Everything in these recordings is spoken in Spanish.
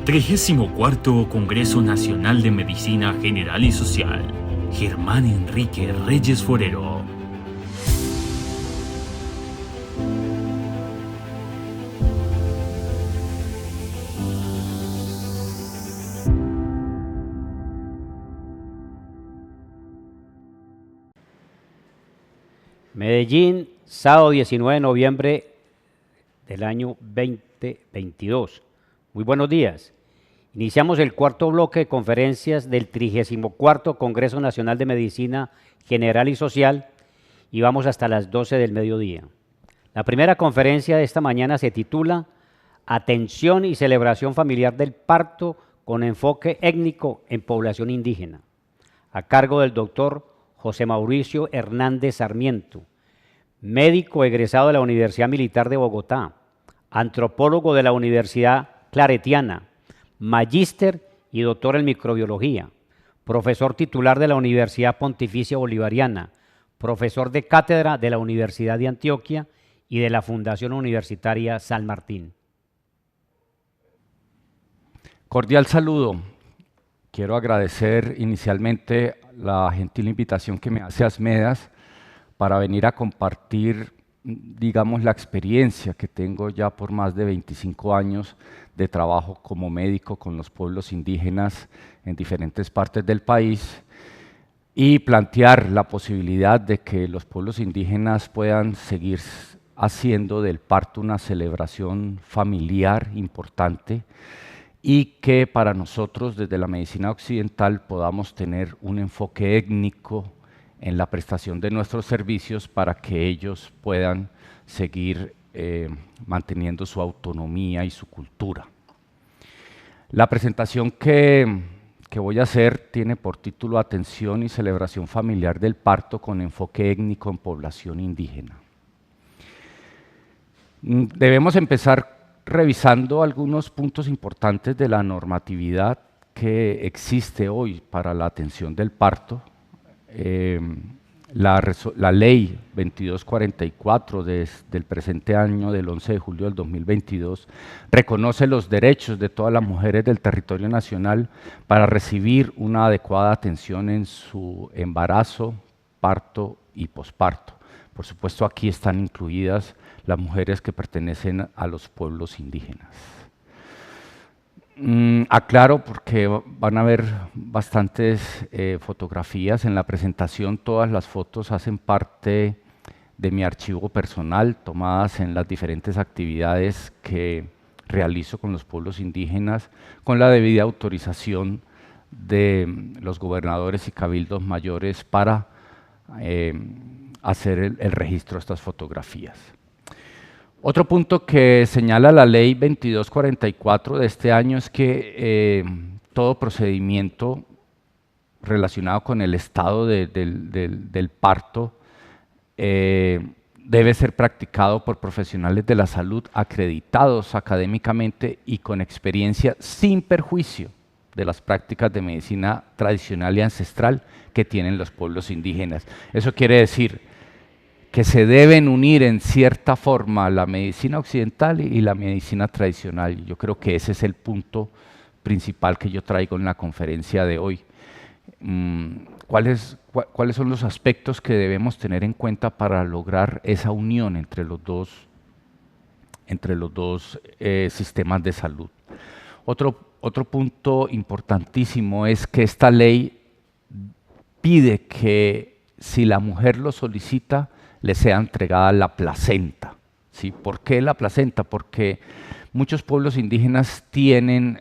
34º Congreso Nacional de Medicina General y Social. Germán Enrique Reyes Forero. Medellín, sábado 19 de noviembre del año 2022. Muy buenos días. Iniciamos el cuarto bloque de conferencias del 34º Congreso Nacional de Medicina General y Social y vamos hasta las 12 del mediodía. La primera conferencia de esta mañana se titula Atención y celebración familiar del parto con enfoque étnico en población indígena, a cargo del doctor José Mauricio Hernández Sarmiento, médico egresado de la Universidad Militar de Bogotá, antropólogo de la Universidad Claretiana, magíster y doctor en microbiología, profesor titular de la Universidad Pontificia Bolivariana, profesor de cátedra de la Universidad de Antioquia y de la Fundación Universitaria San Martín. Cordial saludo. Quiero agradecer inicialmente la gentil invitación que me hace Asmedas para venir a compartir, digamos, la experiencia que tengo ya por más de 25 años de trabajo como médico con los pueblos indígenas en diferentes partes del país y plantear la posibilidad de que los pueblos indígenas puedan seguir haciendo del parto una celebración familiar importante y que para nosotros desde la medicina occidental podamos tener un enfoque étnico en la prestación de nuestros servicios para que ellos puedan seguir manteniendo su autonomía y su cultura. La presentación que voy a hacer tiene por título Atención y celebración familiar del parto con enfoque étnico en población indígena. Debemos empezar revisando algunos puntos importantes de la normatividad que existe hoy para la atención del parto. La ley 2244 del presente año, del 11 de julio del 2022, reconoce los derechos de todas las mujeres del territorio nacional para recibir una adecuada atención en su embarazo, parto y posparto. Por supuesto, aquí están incluidas las mujeres que pertenecen a los pueblos indígenas. Aclaro porque van a ver bastantes fotografías en la presentación. Todas las fotos hacen parte de mi archivo personal, tomadas en las diferentes actividades que realizo con los pueblos indígenas, con la debida autorización de los gobernadores y cabildos mayores para hacer el registro de estas fotografías. Otro punto que señala la ley 2244 de este año es que todo procedimiento relacionado con el estado del parto debe ser practicado por profesionales de la salud acreditados académicamente y con experiencia sin perjuicio de las prácticas de medicina tradicional y ancestral que tienen los pueblos indígenas. Eso quiere decir que se deben unir en cierta forma la medicina occidental y la medicina tradicional. Yo creo que ese es el punto principal que yo traigo en la conferencia de hoy. ¿Cuáles son los aspectos que debemos tener en cuenta para lograr esa unión entre los dos sistemas de salud? Otro punto importantísimo es que esta ley pide que si la mujer lo solicita, le sea entregada la placenta. ¿Sí? ¿Por qué la placenta? Porque muchos pueblos indígenas tienen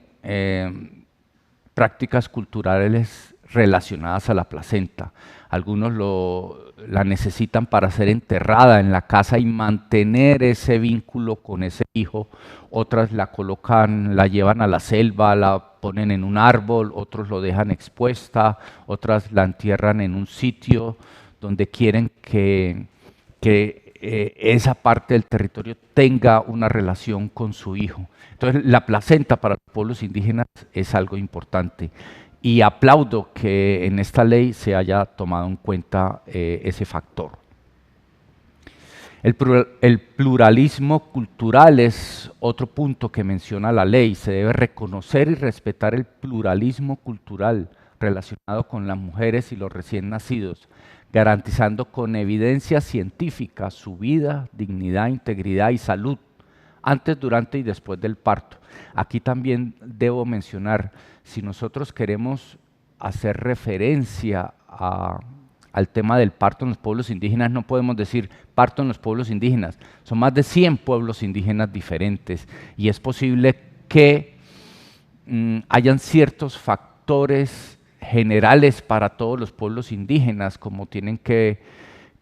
prácticas culturales relacionadas a la placenta. Algunos la necesitan para ser enterrada en la casa y mantener ese vínculo con ese hijo. Otras la colocan, la llevan a la selva, la ponen en un árbol, otros lo dejan expuesta, otras la entierran en un sitio donde quieren que esa parte del territorio tenga una relación con su hijo. Entonces, la placenta para los pueblos indígenas es algo importante y aplaudo que en esta ley se haya tomado en cuenta ese factor. El pluralismo cultural es otro punto que menciona la ley. Se debe reconocer y respetar el pluralismo cultural relacionado con las mujeres y los recién nacidos, garantizando con evidencia científica su vida, dignidad, integridad y salud antes, durante y después del parto. Aquí también debo mencionar, si nosotros queremos hacer referencia al tema del parto en los pueblos indígenas, no podemos decir parto en los pueblos indígenas. Son más de 100 pueblos indígenas diferentes y es posible que hayan ciertos factores generales para todos los pueblos indígenas, como tienen que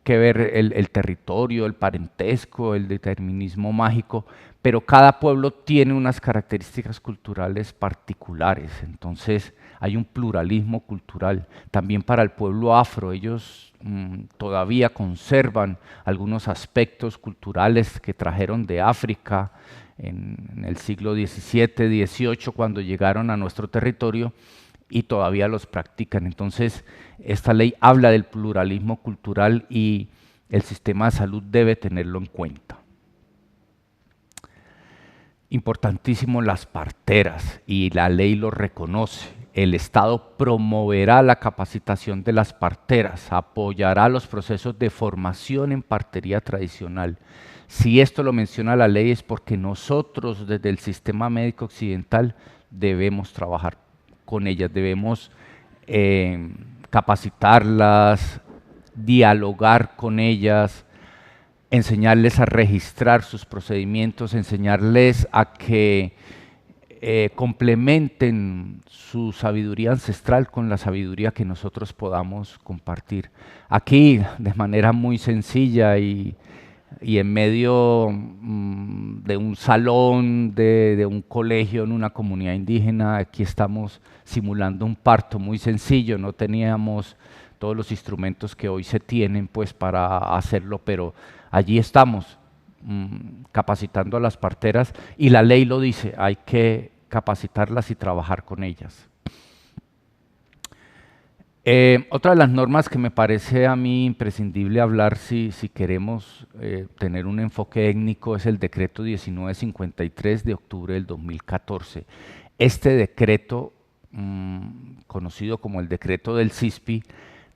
ver el territorio, el parentesco, el determinismo mágico, pero cada pueblo tiene unas características culturales particulares. Entonces hay un pluralismo cultural. También para el pueblo afro, ellos todavía conservan algunos aspectos culturales que trajeron de África en el siglo XVII, XVIII, cuando llegaron a nuestro territorio, y todavía los practican. Entonces, esta ley habla del pluralismo cultural y el sistema de salud debe tenerlo en cuenta. Importantísimo las parteras, y la ley lo reconoce. El Estado promoverá la capacitación de las parteras, apoyará los procesos de formación en partería tradicional. Si esto lo menciona la ley es porque nosotros desde el sistema médico occidental debemos trabajar con ellas, debemos capacitarlas, dialogar con ellas, enseñarles a registrar sus procedimientos, enseñarles a que complementen su sabiduría ancestral con la sabiduría que nosotros podamos compartir. Aquí, de manera muy sencilla y en medio de un salón, de un colegio en una comunidad indígena, aquí estamos simulando un parto muy sencillo. No teníamos todos los instrumentos que hoy se tienen pues para hacerlo, pero allí estamos capacitando a las parteras, y la ley lo dice, hay que capacitarlas y trabajar con ellas. Otra de las normas que me parece a mí imprescindible hablar si queremos tener un enfoque étnico es el decreto 1953 de octubre del 2014. Este decreto, conocido como el decreto del CISPI,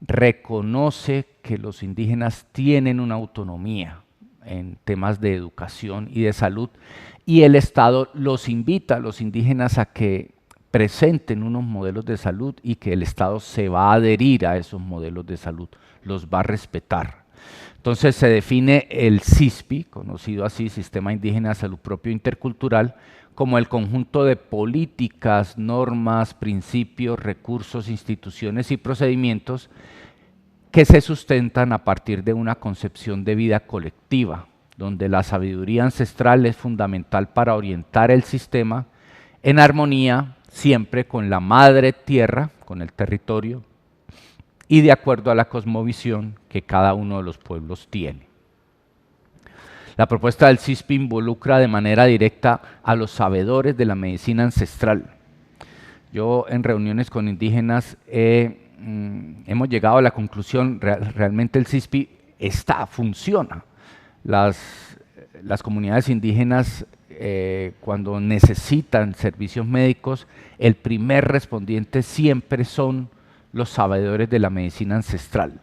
reconoce que los indígenas tienen una autonomía en temas de educación y de salud, y el Estado los invita a los indígenas a que presenten unos modelos de salud y que el Estado se va a adherir a esos modelos de salud, los va a respetar. Entonces se define el CISPI, conocido así, Sistema Indígena de Salud Propio Intercultural, como el conjunto de políticas, normas, principios, recursos, instituciones y procedimientos que se sustentan a partir de una concepción de vida colectiva, donde la sabiduría ancestral es fundamental para orientar el sistema en armonía siempre con la madre tierra, con el territorio, y de acuerdo a la cosmovisión que cada uno de los pueblos tiene. La propuesta del CISPI involucra de manera directa a los sabedores de la medicina ancestral. Yo en reuniones con indígenas hemos llegado a la conclusión, realmente el CISPI funciona. Las comunidades indígenas cuando necesitan servicios médicos, el primer respondiente siempre son los sabedores de la medicina ancestral.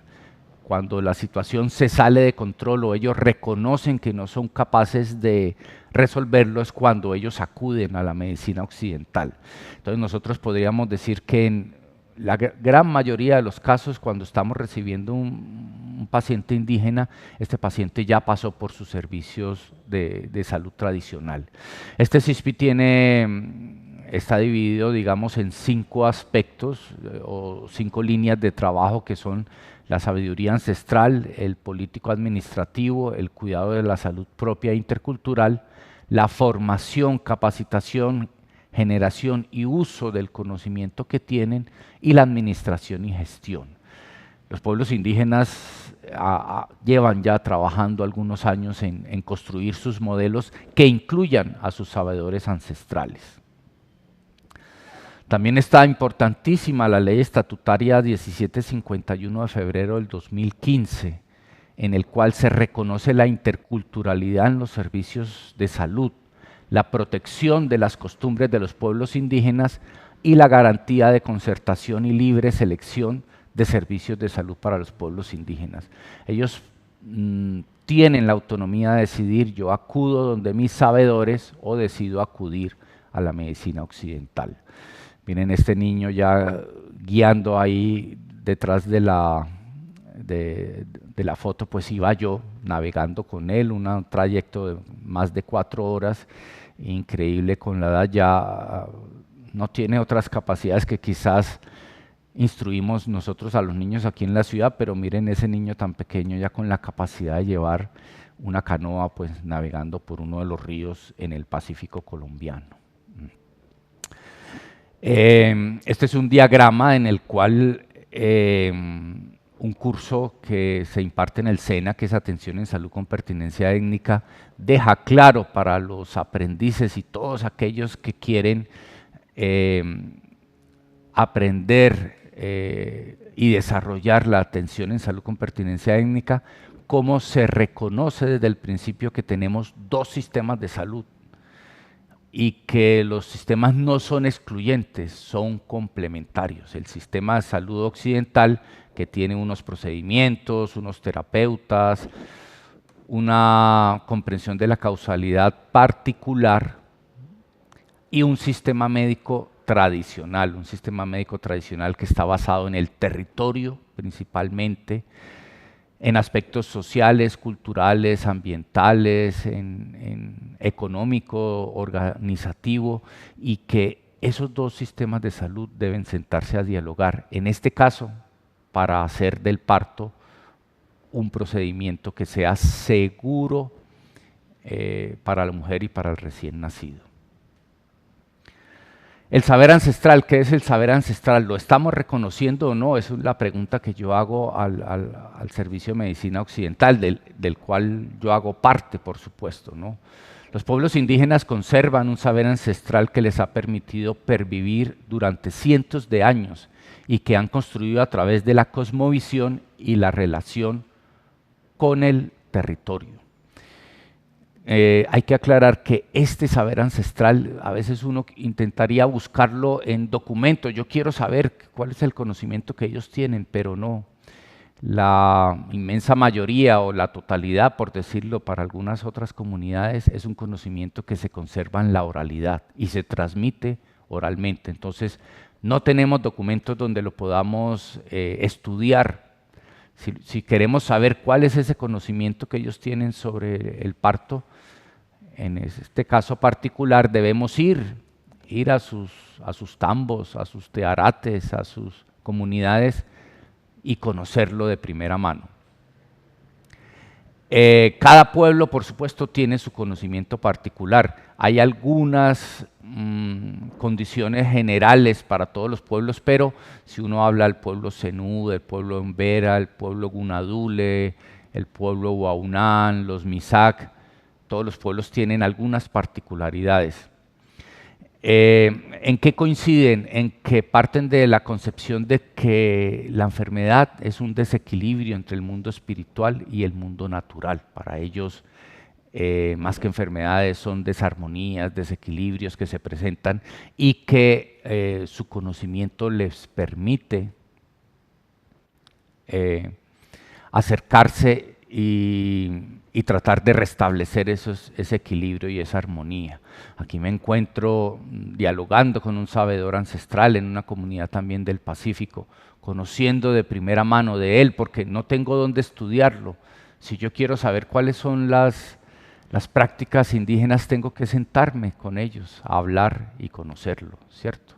Cuando la situación se sale de control o ellos reconocen que no son capaces de resolverlo, es cuando ellos acuden a la medicina occidental. Entonces nosotros podríamos decir que en la gran mayoría de los casos, cuando estamos recibiendo un paciente indígena, este paciente ya pasó por sus servicios de salud tradicional. Este CISPI está dividido, digamos, en 5 aspectos o 5 líneas de trabajo, que son la sabiduría ancestral, el político administrativo, el cuidado de la salud propia e intercultural, la formación, capacitación, generación y uso del conocimiento que tienen, y la administración y gestión. Los pueblos indígenas llevan ya trabajando algunos años en construir sus modelos que incluyan a sus sabedores ancestrales. También está importantísima la ley estatutaria 1751 de febrero del 2015. en el cual se reconoce la interculturalidad en los servicios de salud, la protección de las costumbres de los pueblos indígenas y la garantía de concertación y libre selección de servicios de salud para los pueblos indígenas. Ellos tienen la autonomía de decidir, yo acudo donde mis sabedores o decido acudir a la medicina occidental. Miren este niño ya guiando ahí detrás de la foto, pues iba yo navegando con él, un trayecto de más de 4 horas, increíble, con la edad ya no tiene otras capacidades que quizás instruimos nosotros a los niños aquí en la ciudad, pero miren ese niño tan pequeño ya con la capacidad de llevar una canoa, pues navegando por uno de los ríos en el Pacífico colombiano. Este es un diagrama en el cual un curso que se imparte en el SENA, que es Atención en Salud con Pertinencia Étnica, deja claro para los aprendices y todos aquellos que quieren aprender y desarrollar la atención en salud con pertinencia étnica, cómo se reconoce desde el principio que tenemos 2 sistemas de salud y que los sistemas no son excluyentes, son complementarios. El sistema de salud occidental, que tiene unos procedimientos, unos terapeutas, una comprensión de la causalidad particular, y un sistema médico tradicional, que está basado en el territorio principalmente, en aspectos sociales, culturales, ambientales, en económico, organizativo, y que esos 2 sistemas de salud deben sentarse a dialogar, en este caso, para hacer del parto un procedimiento que sea seguro para la mujer y para el recién nacido. El saber ancestral, ¿qué es el saber ancestral? ¿Lo estamos reconociendo o no? Esa es la pregunta que yo hago al Servicio de Medicina Occidental, del cual yo hago parte, por supuesto, ¿no? Los pueblos indígenas conservan un saber ancestral que les ha permitido pervivir durante cientos de años y que han construido a través de la cosmovisión y la relación con el territorio. Hay que aclarar que este saber ancestral, a veces uno intentaría buscarlo en documentos. Yo quiero saber cuál es el conocimiento que ellos tienen, pero no. La inmensa mayoría o la totalidad, por decirlo, para algunas otras comunidades, es un conocimiento que se conserva en la oralidad y se transmite oralmente. Entonces, no tenemos documentos donde lo podamos estudiar. Si queremos saber cuál es ese conocimiento que ellos tienen sobre el parto, en este caso particular debemos ir a sus tambos, a sus tearates, a sus comunidades y conocerlo de primera mano. Cada pueblo, por supuesto, tiene su conocimiento particular. Hay algunas condiciones generales para todos los pueblos, pero si uno habla del pueblo Zenú, del pueblo Embera, el pueblo Gunadule, el pueblo Huaunán, los Misak, todos los pueblos tienen algunas particularidades. ¿En qué coinciden? En que parten de la concepción de que la enfermedad es un desequilibrio entre el mundo espiritual y el mundo natural. Para ellos, más que enfermedades, son desarmonías, desequilibrios que se presentan y que su conocimiento les permite acercarse y tratar de restablecer ese equilibrio y esa armonía. Aquí me encuentro dialogando con un sabedor ancestral en una comunidad también del Pacífico, conociendo de primera mano de él, porque no tengo dónde estudiarlo. Si yo quiero saber cuáles son las prácticas indígenas, tengo que sentarme con ellos, a hablar y conocerlo, ¿cierto?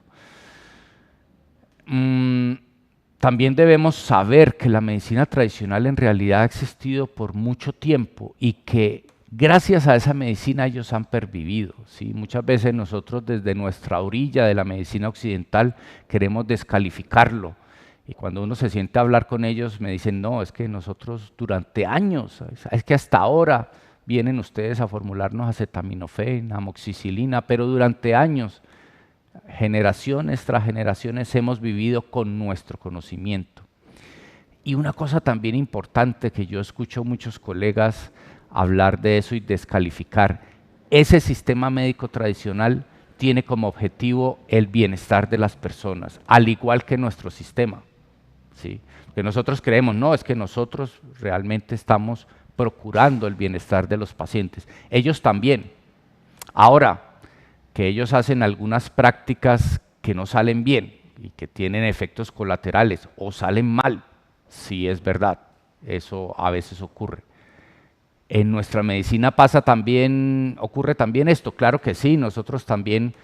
También debemos saber que la medicina tradicional en realidad ha existido por mucho tiempo y que gracias a esa medicina ellos han pervivido, ¿sí? Muchas veces nosotros desde nuestra orilla de la medicina occidental queremos descalificarlo y cuando uno se siente a hablar con ellos me dicen, no, es que nosotros durante años, es que hasta ahora vienen ustedes a formularnos acetaminofén, amoxicilina, pero durante años, generaciones tras generaciones hemos vivido con nuestro conocimiento. Y una cosa también importante que yo escucho muchos colegas hablar de eso y descalificar, ese sistema médico tradicional tiene como objetivo el bienestar de las personas, al igual que nuestro sistema. ¿Sí? Que nosotros creemos, no, es que nosotros realmente estamos procurando el bienestar de los pacientes. Ellos también. Ahora, que ellos hacen algunas prácticas que no salen bien y que tienen efectos colaterales o salen mal, sí es verdad, eso a veces ocurre. En nuestra medicina ocurre también esto, claro que sí, nosotros también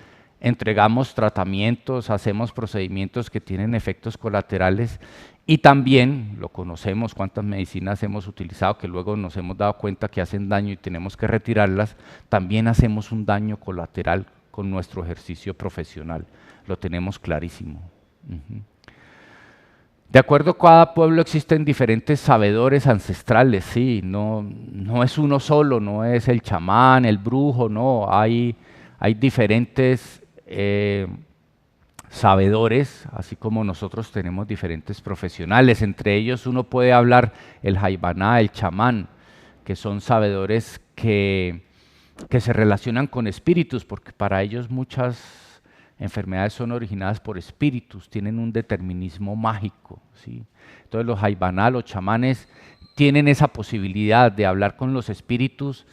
entregamos tratamientos, hacemos procedimientos que tienen efectos colaterales y también lo conocemos, cuántas medicinas hemos utilizado que luego nos hemos dado cuenta que hacen daño y tenemos que retirarlas, también hacemos un daño colateral con nuestro ejercicio profesional, lo tenemos clarísimo. De acuerdo a cada pueblo existen diferentes sabedores ancestrales, sí, no es uno solo, no es el chamán, el brujo, no, hay diferentes sabedores, así como nosotros tenemos diferentes profesionales. Entre ellos uno puede hablar el jaibaná, el chamán, que son sabedores que se relacionan con espíritus, porque para ellos muchas enfermedades son originadas por espíritus, tienen un determinismo mágico, ¿sí? Entonces los jaibaná, los chamanes, tienen esa posibilidad de hablar con los espíritus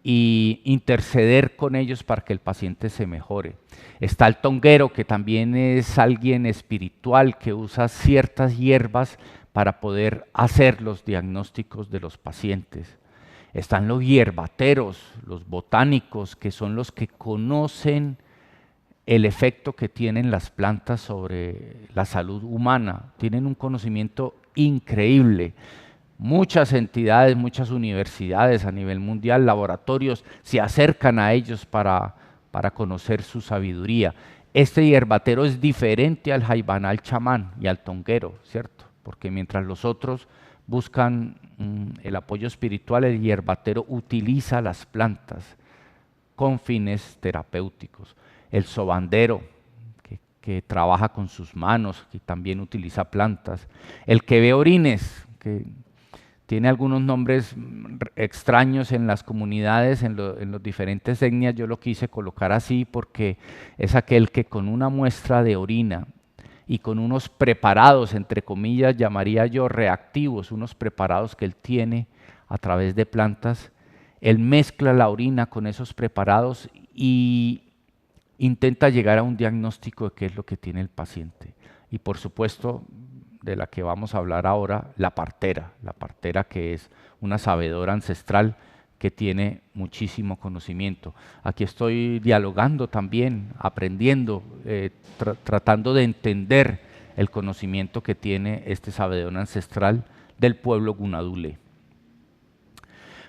y interceder con ellos para que el paciente se mejore. Está el tonguero, que también es alguien espiritual que usa ciertas hierbas para poder hacer los diagnósticos de los pacientes. Están los hierbateros, los botánicos, que son los que conocen el efecto que tienen las plantas sobre la salud humana. Tienen un conocimiento increíble. Muchas entidades, muchas universidades a nivel mundial, laboratorios, se acercan a ellos para conocer su sabiduría. Este hierbatero es diferente al jaibaná, al chamán y al tonguero, ¿cierto? Porque mientras los otros buscan el apoyo espiritual, el hierbatero utiliza las plantas con fines terapéuticos. El sobandero, que trabaja con sus manos, que también utiliza plantas. El que ve orines, que tiene algunos nombres extraños en las comunidades, en los diferentes etnias, yo lo quise colocar así porque es aquel que con una muestra de orina y con unos preparados, entre comillas, llamaría yo reactivos, unos preparados que él tiene a través de plantas, él mezcla la orina con esos preparados y intenta llegar a un diagnóstico de qué es lo que tiene el paciente. Y por supuesto, de la que vamos a hablar ahora, la partera que es una sabedora ancestral que tiene muchísimo conocimiento. Aquí estoy dialogando también, aprendiendo, tratando de entender el conocimiento que tiene este sabedor ancestral del pueblo gunadule.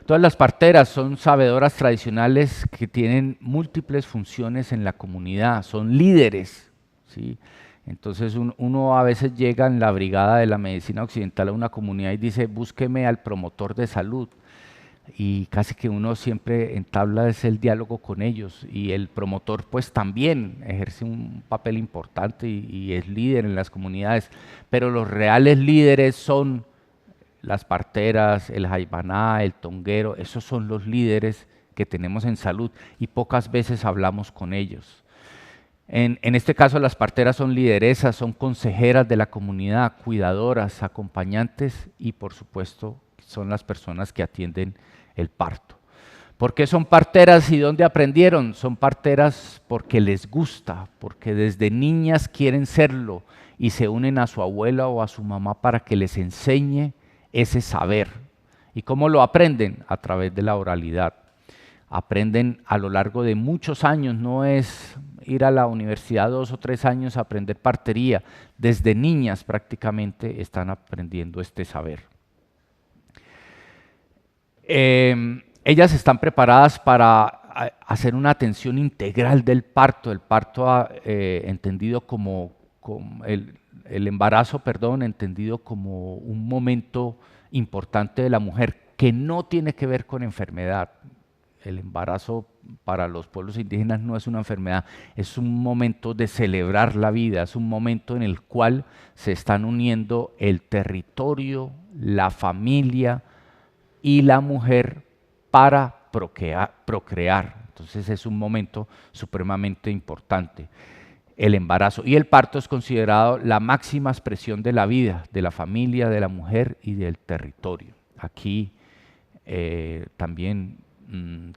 Todas las parteras son sabedoras tradicionales que tienen múltiples funciones en la comunidad, son líderes, ¿sí? Entonces uno a veces llega en la brigada de la medicina occidental a una comunidad y dice, búsqueme al promotor de salud. Y casi que uno siempre entabla el diálogo con ellos. Y el promotor pues también ejerce un papel importante y es líder en las comunidades. Pero los reales líderes son las parteras, el jaibaná, el tonguero, esos son los líderes que tenemos en salud y pocas veces hablamos con ellos. En este caso las parteras son lideresas, son consejeras de la comunidad, cuidadoras, acompañantes y por supuesto son las personas que atienden el parto. ¿Por qué son parteras y dónde aprendieron? Son parteras porque les gusta, porque desde niñas quieren serlo y se unen a su abuela o a su mamá para que les enseñe ese saber. ¿Y cómo lo aprenden? A través de la oralidad. Aprenden a lo largo de muchos años, no es ir a la universidad 2 o 3 años a aprender partería. Desde niñas prácticamente están aprendiendo este saber. Ellas están preparadas para hacer una atención integral del parto, entendido como el embarazo, entendido como un momento importante de la mujer que no tiene que ver con enfermedad. El embarazo para los pueblos indígenas no es una enfermedad, es un momento de celebrar la vida, es un momento en el cual se están uniendo el territorio, la familia y la mujer para procrear. Entonces es un momento supremamente importante. El embarazo y el parto es considerado la máxima expresión de la vida, de la familia, de la mujer y del territorio. Aquí también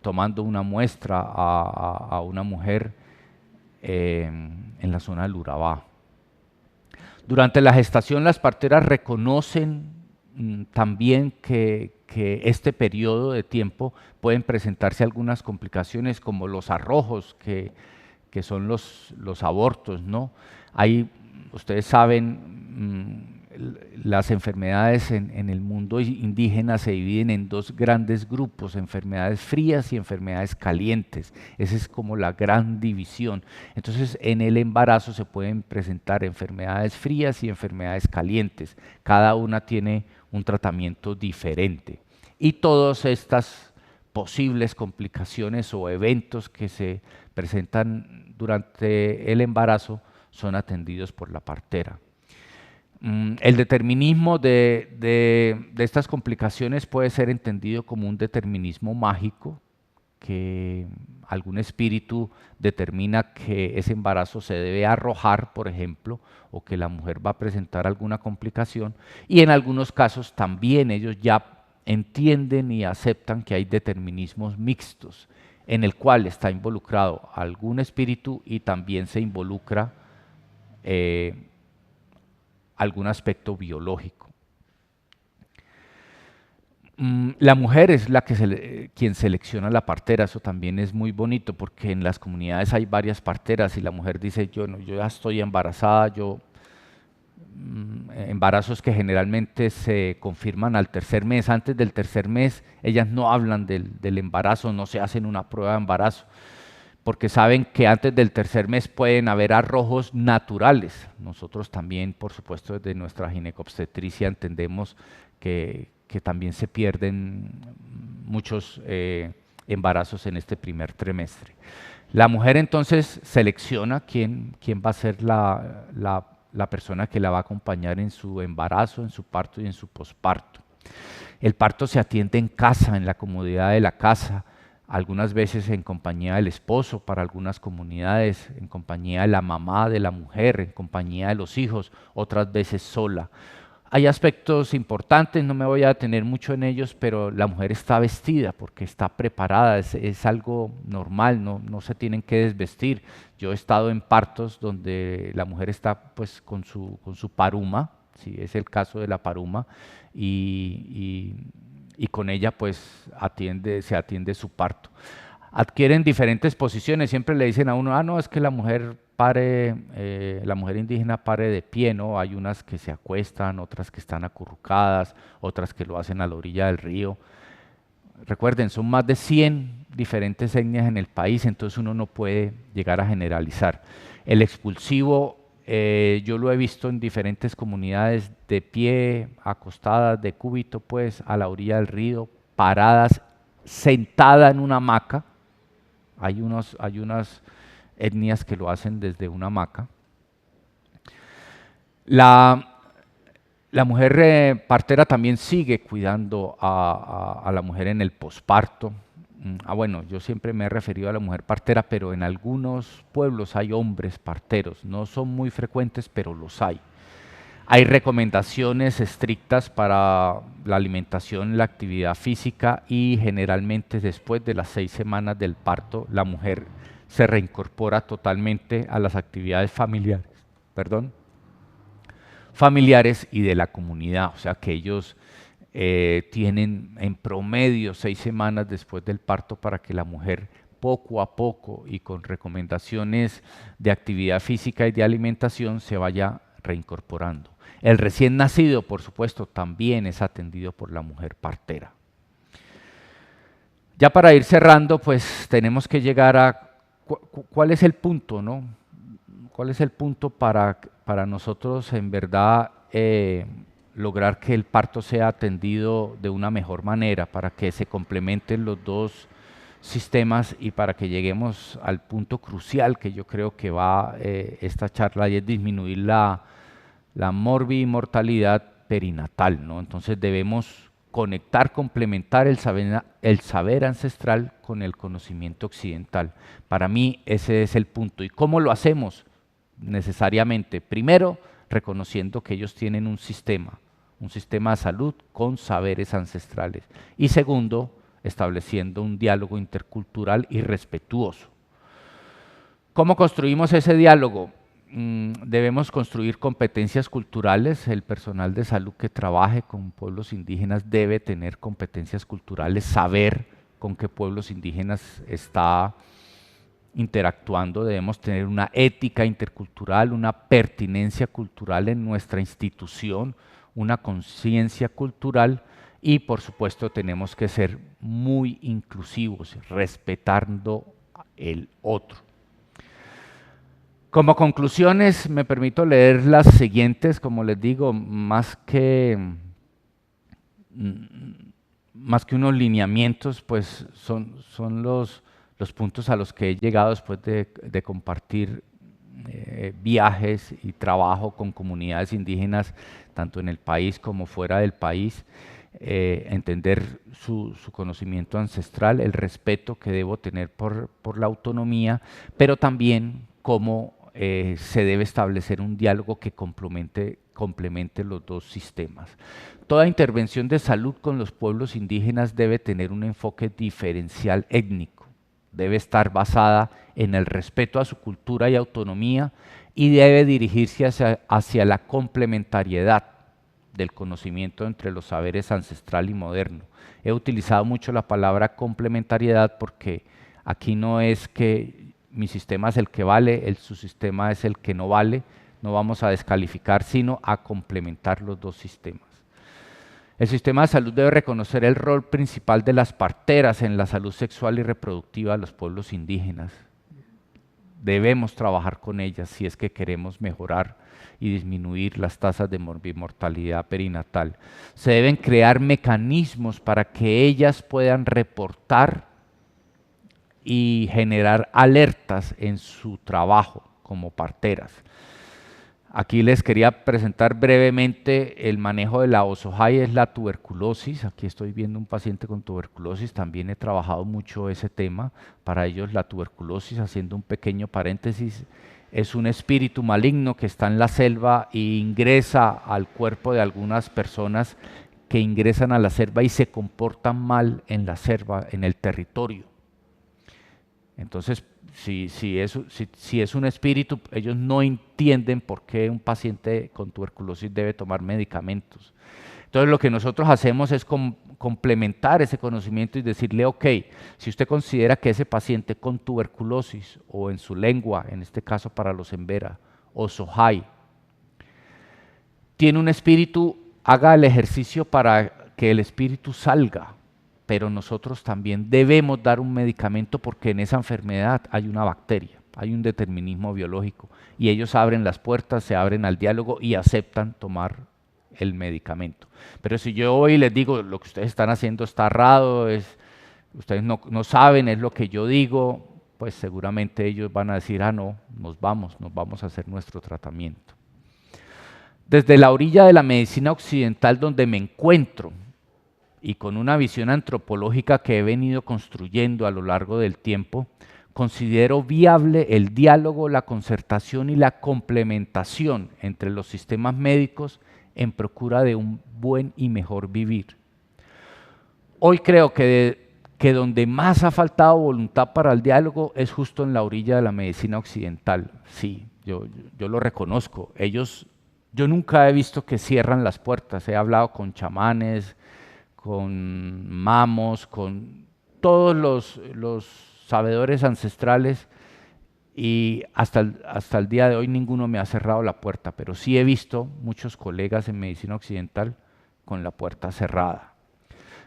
tomando una muestra a una mujer en la zona del Urabá. Durante la gestación las parteras reconocen también que este periodo de tiempo pueden presentarse algunas complicaciones como los arrojos, que son los abortos, ¿no? Hay, ustedes saben, las enfermedades en el mundo indígena se dividen en dos grandes grupos, enfermedades frías y enfermedades calientes. Esa es como la gran división. Entonces, en el embarazo se pueden presentar enfermedades frías y enfermedades calientes. Cada una tiene un tratamiento diferente. Y todas estas posibles complicaciones o eventos que se presentan durante el embarazo son atendidos por la partera. El determinismo de estas complicaciones puede ser entendido como un determinismo mágico, que algún espíritu determina que ese embarazo se debe arrojar, por ejemplo, o que la mujer va a presentar alguna complicación, y en algunos casos también ellos ya entienden y aceptan que hay determinismos mixtos, en el cual está involucrado algún espíritu y también se involucra algún aspecto biológico. La mujer es la que quien selecciona la partera. Eso también es muy bonito porque en las comunidades hay varias parteras y la mujer dice, yo ya estoy embarazada, embarazos que generalmente se confirman al tercer mes. Antes del tercer mes ellas no hablan del embarazo, no se hacen una prueba de embarazo, porque saben que antes del tercer mes pueden haber arrojos naturales. Nosotros también, por supuesto, desde nuestra ginecobstetricia entendemos que también se pierden muchos embarazos en este primer trimestre. La mujer entonces selecciona quién va a ser la persona que la va a acompañar en su embarazo, en su parto y en su posparto. El parto se atiende en casa, en la comodidad de la casa, algunas veces en compañía del esposo, para algunas comunidades, en compañía de la mamá de la mujer, en compañía de los hijos, otras veces sola. Hay aspectos importantes, no me voy a detener mucho en ellos, pero la mujer está vestida porque está preparada, es algo normal, no se tienen que desvestir. Yo he estado en partos donde la mujer está pues con su paruma, ¿sí? Es el caso de la paruma, y con ella pues se atiende su parto. Adquieren diferentes posiciones, siempre le dicen a uno, no, es que la mujer indígena pare de pie, ¿no? Hay unas que se acuestan, otras que están acurrucadas, otras que lo hacen a la orilla del río. Recuerden, son más de 100 diferentes etnias en el país, entonces uno no puede llegar a generalizar. El expulsivo, yo lo he visto en diferentes comunidades, de pie, acostadas, de cúbito, pues, a la orilla del río, paradas, sentada en una hamaca. Hay unas etnias que lo hacen desde una hamaca. La mujer partera también sigue cuidando a la mujer en el posparto. Bueno, yo siempre me he referido a la mujer partera, pero en algunos pueblos hay hombres parteros. No son muy frecuentes, pero los hay. Hay recomendaciones estrictas para la alimentación, la actividad física, y generalmente después de las 6 semanas del parto la mujer se reincorpora totalmente a las actividades familiares y de la comunidad. O sea que ellos tienen en promedio 6 semanas después del parto para que la mujer poco a poco y con recomendaciones de actividad física y de alimentación se vaya reincorporando. El recién nacido, por supuesto, también es atendido por la mujer partera. Ya para ir cerrando, pues tenemos que llegar a cuál es el punto, ¿no? ¿Cuál es el punto para nosotros en verdad lograr que el parto sea atendido de una mejor manera, para que se complementen los dos sistemas y para que lleguemos al punto crucial que yo creo que va esta charla y es disminuir la morbi-mortalidad perinatal, ¿no? Entonces debemos conectar, complementar el saber ancestral con el conocimiento occidental. Para mí ese es el punto. ¿Y cómo lo hacemos? Necesariamente, primero, reconociendo que ellos tienen un sistema de salud con saberes ancestrales. Y segundo, estableciendo un diálogo intercultural y respetuoso. ¿Cómo construimos ese diálogo? Debemos construir competencias culturales. El personal de salud que trabaje con pueblos indígenas debe tener competencias culturales, saber con qué pueblos indígenas está interactuando. Debemos tener una ética intercultural, una pertinencia cultural en nuestra institución, una conciencia cultural y por supuesto tenemos que ser muy inclusivos, respetando el otro. Como conclusiones, me permito leer las siguientes, como les digo, más que unos lineamientos, pues son los puntos a los que he llegado después de compartir viajes y trabajo con comunidades indígenas, tanto en el país como fuera del país, entender su conocimiento ancestral, el respeto que debo tener por la autonomía, pero también cómo se debe establecer un diálogo que complemente los dos sistemas. Toda intervención de salud con los pueblos indígenas debe tener un enfoque diferencial étnico, debe estar basada en el respeto a su cultura y autonomía y debe dirigirse hacia la complementariedad del conocimiento entre los saberes ancestral y moderno. He utilizado mucho la palabra complementariedad porque aquí no es que mi sistema es el que vale, su sistema es el que no vale, no vamos a descalificar, sino a complementar los dos sistemas. El sistema de salud debe reconocer el rol principal de las parteras en la salud sexual y reproductiva de los pueblos indígenas. Debemos trabajar con ellas si es que queremos mejorar y disminuir las tasas de morbimortalidad perinatal. Se deben crear mecanismos para que ellas puedan reportar y generar alertas en su trabajo como parteras. Aquí les quería presentar brevemente el manejo de la OSOJAI, es la tuberculosis. Aquí estoy viendo un paciente con tuberculosis, también he trabajado mucho ese tema. Para ellos la tuberculosis, haciendo un pequeño paréntesis, es un espíritu maligno que está en la selva e ingresa al cuerpo de algunas personas que ingresan a la selva y se comportan mal en la selva, en el territorio. Entonces, si es un espíritu, ellos no entienden por qué un paciente con tuberculosis debe tomar medicamentos. Entonces, lo que nosotros hacemos es complementar ese conocimiento y decirle, ok, si usted considera que ese paciente con tuberculosis, o en su lengua, en este caso para los Embera, o OSOJAI, tiene un espíritu, haga el ejercicio para que el espíritu salga. Pero nosotros también debemos dar un medicamento porque en esa enfermedad hay una bacteria, hay un determinismo biológico y ellos abren las puertas, se abren al diálogo y aceptan tomar el medicamento. Pero si yo hoy les digo lo que ustedes están haciendo está errado, ustedes no saben, es lo que yo digo, pues seguramente ellos van a decir, no, nos vamos a hacer nuestro tratamiento. Desde la orilla de la medicina occidental donde me encuentro, y con una visión antropológica que he venido construyendo a lo largo del tiempo, considero viable el diálogo, la concertación y la complementación entre los sistemas médicos en procura de un buen y mejor vivir. Hoy creo que donde más ha faltado voluntad para el diálogo es justo en la orilla de la medicina occidental. Sí, yo lo reconozco. Yo nunca he visto que cierran las puertas. He hablado con chamanes, con mamos, con todos los sabedores ancestrales y hasta el día de hoy ninguno me ha cerrado la puerta, pero sí he visto muchos colegas en medicina occidental con la puerta cerrada.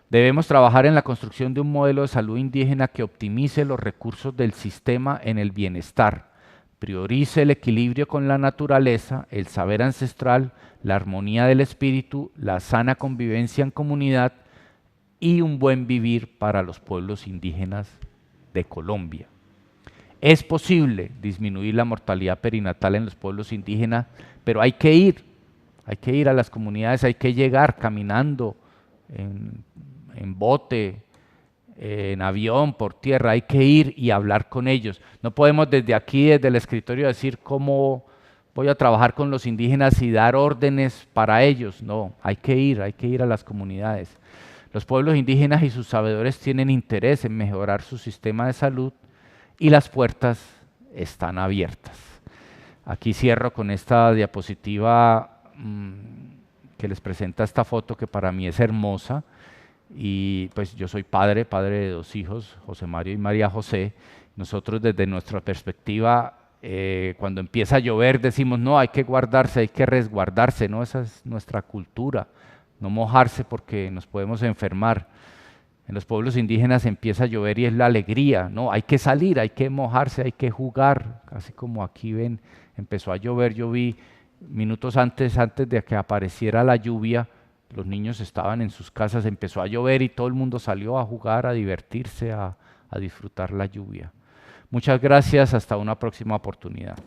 Debemos trabajar en la construcción de un modelo de salud indígena que optimice los recursos del sistema en el bienestar, priorice el equilibrio con la naturaleza, el saber ancestral, la armonía del espíritu, la sana convivencia en comunidad y un buen vivir para los pueblos indígenas de Colombia. Es posible disminuir la mortalidad perinatal en los pueblos indígenas, pero hay que ir a las comunidades, hay que llegar caminando, en bote, en avión, por tierra, hay que ir y hablar con ellos. No podemos desde aquí, desde el escritorio, decir cómo voy a trabajar con los indígenas y dar órdenes para ellos. No, hay que ir a las comunidades. Los pueblos indígenas y sus sabedores tienen interés en mejorar su sistema de salud y las puertas están abiertas. Aquí cierro con esta diapositiva que les presenta esta foto que para mí es hermosa. Y pues yo soy padre de 2 hijos, José Mario y María José. Nosotros desde nuestra perspectiva, cuando empieza a llover decimos, no, hay que guardarse, hay que resguardarse, ¿no? Esa es nuestra cultura, no mojarse porque nos podemos enfermar. En los pueblos indígenas empieza a llover y es la alegría, ¿no? Hay que salir, hay que mojarse, hay que jugar, así como aquí ven, empezó a llover, yo vi minutos antes de que apareciera la lluvia, los niños estaban en sus casas, empezó a llover y todo el mundo salió a jugar, a divertirse, a disfrutar la lluvia. Muchas gracias, hasta una próxima oportunidad.